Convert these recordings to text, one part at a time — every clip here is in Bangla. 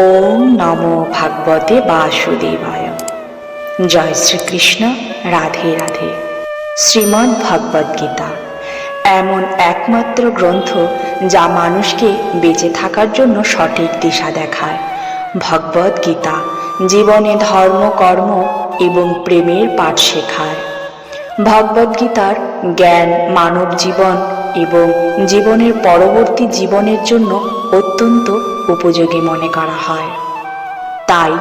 ওম নমো ভাগবতে বাসুদেবায়। জয় শ্রীকৃষ্ণ। রাধে রাধে। শ্রীমদ্ ভগবদ গীতা এমন একমাত্র গ্রন্থ যা মানুষকে বেঁচে থাকার জন্য সঠিক দিশা দেখায়। ভগবদ গীতা জীবনে ধর্ম, কর্ম এবং প্রেমের পাঠ শেখায়। ভগবদ গীতার জ্ঞান মানব জীবন এবং জীবনের পরবর্তী জীবনের জন্য অত্যন্ত উপযোগী মনে করা হয়। তাই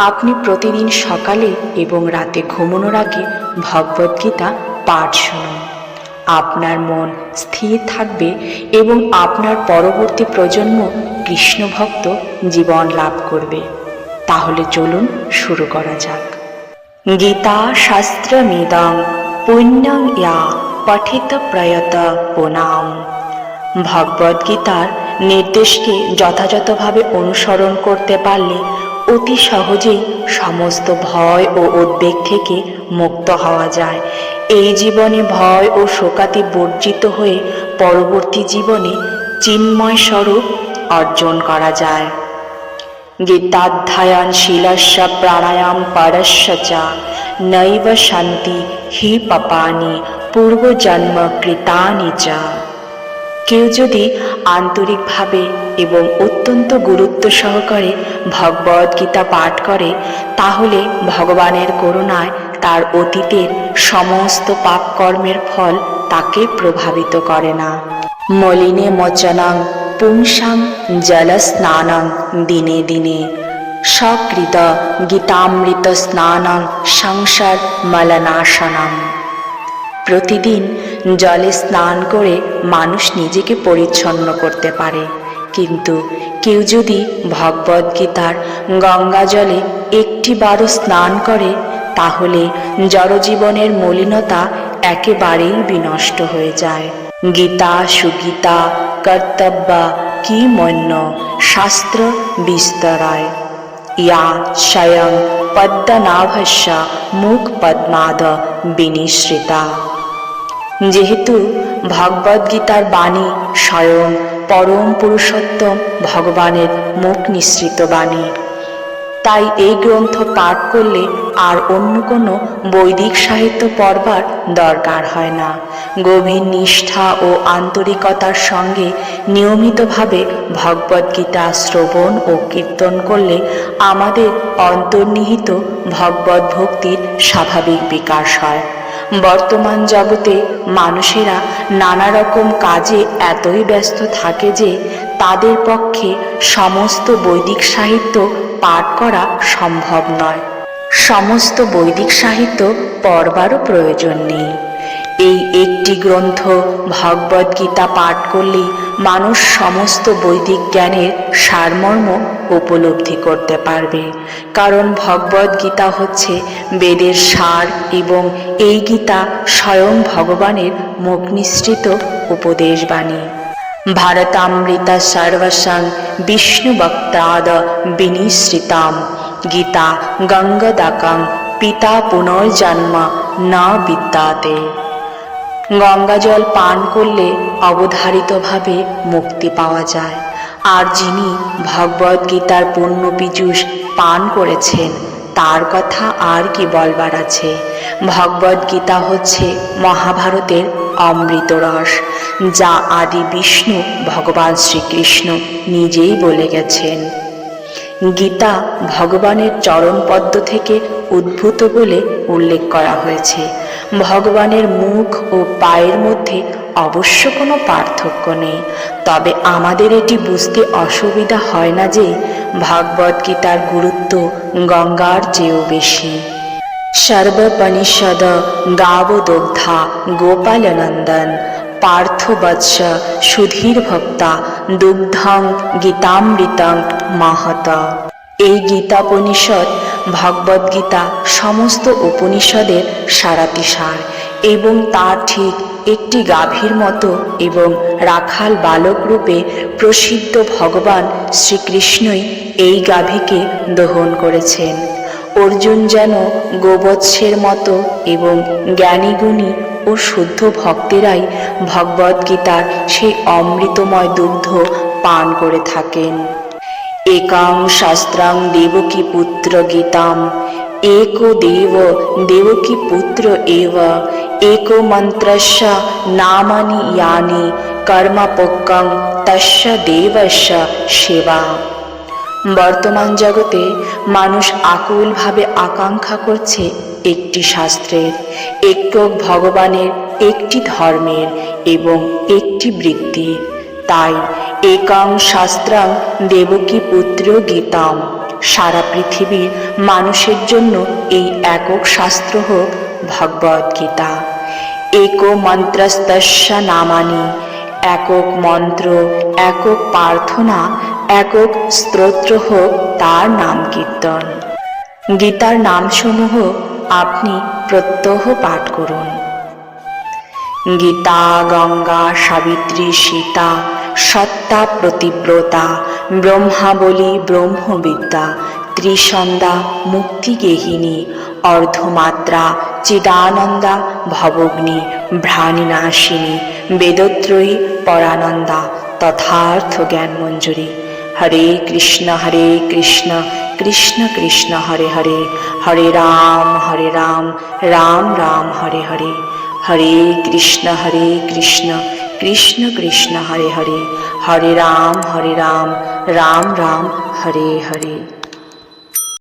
আপনি প্রতিদিন সকালে এবং রাতে ঘুমানোর আগে ভগবদ গীতা পাঠ শুনুন। আপনার মন স্থির থাকবে এবং আপনার পরবর্তী প্রজন্ম কৃষ্ণ ভক্ত জীবন লাভ করবে। তাহলে চলুন শুরু করা যাক। গীতা শাস্ত্রমিদং পুণ্যং ইয়া পঠিত প্রয়ত পুনাম। ভগবদ গীতার নির্দেশকে যথাযথভাবে অনুসরণ করতে পারলে অতি সহজেই সমস্ত ভয় ও উদ্বেগ থেকে মুক্ত হওয়া যায়। এই জীবনে ভয় ও শোকাতি বর্জিত হয়ে পরবর্তী জীবনে চিন্ময় স্বরূপ অর্জন করা যায়। গীতাধ্যায়ন শীলস্য প্রাণায়াম পরস্য চ নৈব শান্তি হি পাপানি পূর্বজন্ম কৃতানি চ। কেউ যদি আন্তরিকভাবে এবং অত্যন্ত গুরুত্ব সহকারে ভগবদ গীতা পাঠ করে তাহলে ভগবানের করুণায় তার অতীতের সমস্ত পাপকর্মের ফল তাকে প্রভাবিত করে না। মলিনে মোচনং পুংসাং জলস্নানং দিনে দিনে সকৃত গীতামৃত স্নানং সংসার মলনাশনম। প্রতিদিন জলে স্নান করে মানুষ নিজেকে পরিচ্ছন্ন করতে পারে, কিন্তু কেউ যদি ভগবদ গীতার গঙ্গা জলে একটিবারও স্নান করে তাহলে জড়জীবনের মলিনতা একেবারেই বিনষ্ট হয়ে যায়। গীতা সুগীতা কর্তব্য কি মন্য শাস্ত্র বিস্তরায় ইয়া স্বয়ং পদ্মনাভস্য মুখ পদ্মাদ বিনিশ্রিতা। যেহেতু ভগবদ গীতার বাণী স্বয়ং পরম পুরুষোত্তম ভগবানের মুখ নিঃসৃত বাণী, তাই এই গ্রন্থ পাঠ করলে আর অন্য কোনো বৈদিক সাহিত্য পড়বার দরকার হয় না। গভীর নিষ্ঠা ও আন্তরিকতার সঙ্গে নিয়মিতভাবে ভগবদ গীতা শ্রবণ ও কীর্তন করলে আমাদের অন্তর্নিহিত ভগবদ ভক্তির স্বাভাবিক বিকাশ হয়। বর্তমান জগতে মানুষেরা নানা রকম কাজে এতই ব্যস্ত থাকে যে তাদের পক্ষে সমস্ত বৈদিক সাহিত্য পাঠ করা সম্ভব নয়। সমস্ত বৈদিক সাহিত্য পড়বারও প্রয়োজন নেই। এই একটি গ্রন্থ ভগবদ গীতা পাঠ করলেই মানুষ সমস্ত বৈদিক জ্ঞানের সারমর্ম উপলব্ধি করতে পারবে। কারণ ভগবদ গীতা হচ্ছে বেদের সার এবং এই গীতা স্বয়ং ভগবানের মুখ নিঃসৃত উপদেশবাণী। ভারতামৃতা সর্বসং বিষ্ণুভক্তাদ বিনিশ্রিতাম গীতা গঙ্গদাকং পিতা পুনর্জন্ম না বিদ্যাতে। গঙ্গাজল পান করলে অবধারিতভাবে মুক্তি পাওয়া যায়। আর যিনি ভগবদ গীতার পূর্ণ পীযূষ পান করেছেন তার কথা আর কি বলবার আছে। ভগবদ গীতা হচ্ছে মহাভারতের অমৃত রস, যা আদি বিষ্ণু ভগবান শ্রীকৃষ্ণ নিজেই বলে গেছেন। গীতা ভগবানের চরণপদ্ম থেকে উদ্ভূত বলে উল্লেখ করা হয়েছে। ভগবানের মুখ ও পায়ের মধ্যে অবশ্য কোনো পার্থক্য নেই, তবে আমাদের এটি বুঝতে অসুবিধা হয় না যে ভগবদ গীতার গুরুত্ব গঙ্গার চেয়েও বেশি। সর্বপনিষদ গাবদগ্ধা গোপালনন্দন পার্থবৎস সুধীর ভক্তা দুগ্ধং গীতামৃতং মহত। এই গীতাপনিষদ ভগবদ গীতা সমস্ত উপনিষদের সারাতিসার এবং তার ঠিক একটি গাভীর মতো এবং রাখাল বালক রূপে প্রসিদ্ধ ভগবান শ্রীকৃষ্ণই এই গাভীকে দহন করেছেন। অর্জুন যেন গোবৎসের মতো এবং জ্ঞানীগুণী ও শুদ্ধ ভক্তেরাই ভগবদ গীতার সেই অমৃতময় দুগ্ধ পান করে থাকেন। একাং শাস্ত্রাং দেবকী পুত্র গীতাম एको देव देवकी पुत्र एव एको मन्त्रस्य नामानि यानि कर्मपक्कं तस्य देवस्य सेवा। বর্তমান জগতে মানুষ আকুলভাবে আকাঙ্ক্ষা করছে একটি শাস্ত্রের, একক ভগবানের, একটি ধর্মের এবং একটি বৃত্তির। তাই একাং শাস্ত্রাং দেবকী পুত্র গীতাম, সারা পৃথিবীর মানুষের জন্য এই একক শাস্ত্র হোক ভগবদ গীতা। एको মন্ত্রস্তস্য নামানি, একক মন্ত্র, একক প্রার্থনা, একক স্তোত্র হোক তার নাম কীর্তন। গীতার নামসমূহ আপনি প্রত্যহ পাঠ করুন। গীতা, গঙ্গা, সাবিত্রী, সীতা, সত্তা, প্রতিব্রতা, ব্রহ্মাবলী, ব্রহ্মবিদ্যা, ত্রিসন্ধ্যা, মুক্তিগেহিনী, অর্ধমাত্রা, চিদানন্দা, ভবগ্নি, ভ্রাণিনাশিনী, বেদত্রয়ী, পরানন্দা, তথার্থ জ্ঞান মঞ্জুরি। হরে কৃষ্ণ কৃষ্ণ কৃষ্ণ হরে হরে, হরে রাম রাম রাম হরে হরে, হরে কৃষ্ণ কৃষ্ণ কৃষ্ণ হরে হরে, হরে রাম রাম রাম হরে হরে।